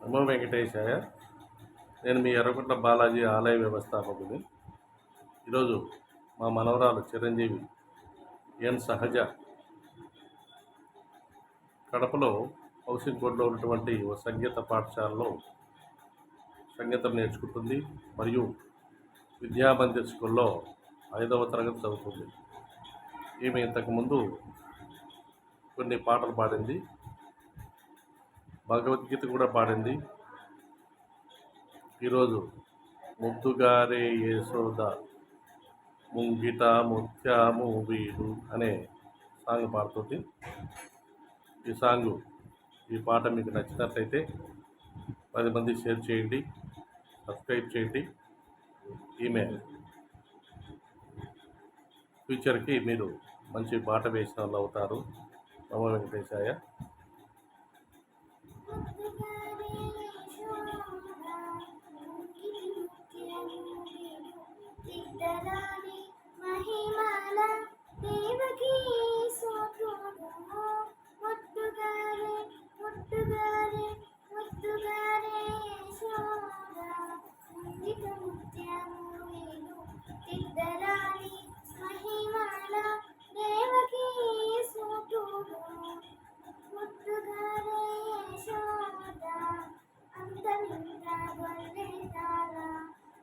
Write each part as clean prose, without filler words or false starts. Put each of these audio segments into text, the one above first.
నమో వెంకటేశాయ. నేను మీ ఎర్రగుంట్ల బాలాజీ ఆలయ వ్యవస్థాపకుని. ఈరోజు మా మనవరాలు చిరంజీవి ఎన్ సహజ కడపలో హౌసింగ్ బోర్డులో ఉన్నటువంటి ఓ సంగీత పాఠశాలలో సంగీతం నేర్చుకుంటుంది మరియు విద్యామందిర్ స్కూల్లో 5వ తరగతి చదువుతుంది. ఈమె ఇంతకుముందు కొన్ని పాటలు పాడింది, భగవద్గీత కూడా పాడింది. ఈరోజు ముద్దుగారే యేసోద ముంగిట ముత్యాము వీడు అనే సాంగ్ పాడుతుంది. ఈ పాట మీకు నచ్చినట్లయితే 10 మంది షేర్ చేయండి, సబ్స్క్రైబ్ చేయండి. ఈమె ఫ్యూచర్కి మీరు మంచి పాట వేసిన వాళ్ళు అవుతారు. నమో వెంకటేశాయ.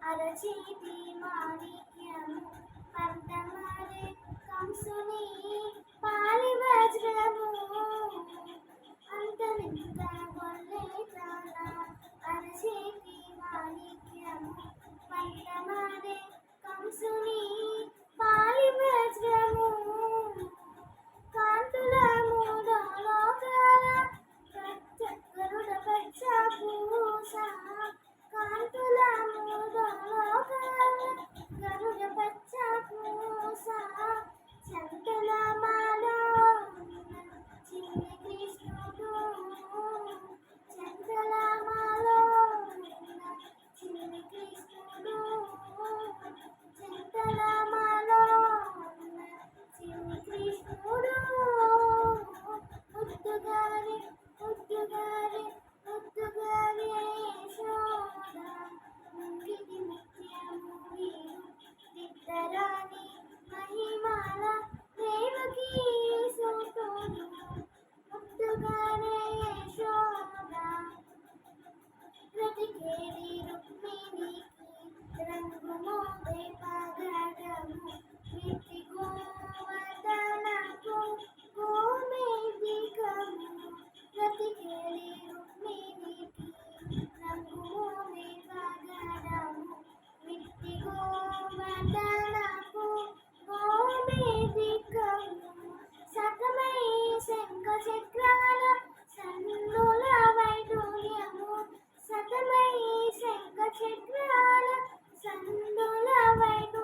అరచేతి మాణిక్యము కంఠమారే కంసుని పాలి వజ్రము అంతరింత గొల్లే తాళ అరచేతి మాణిక్యము కంఠమారే కంసుని పాలి వజ్రము కాంతుల మూడో లోకాల గరుడ పచ్చ పూస కాంతుల మూడో లోకాల గరుడ పచ్చ పూస చంతల మాలో చిన్ని కృష్ణుడు చంతల మాలో చిన్ని కృష్ణుడు చంతల మాలో చిన్ని కృష్ణుడు ముద్దుగారి ముద్దుగారి ముద్దుగారి యశోద ముంగిటి ముత్యము వీడు దిద్దరాని మహిమాల దేవకి సోతుడు ముద్దుగారి యశోద ప్రతికేరి రుక్మిణికి రంగు మోదే పగడము నిత్తి గోవర్ధనకు గోమేదికము ప్రతికేరి రుక్మిణికి రంగు మోదే పగడము నిత్తి గోవర్ధనకు గోమేదికము సతమై శంఖ చక్రాల సన్నుల వైడూర్యము సతమై శంఖ చక్రాల సన్నుల వైడూర్యము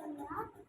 వస్తుందా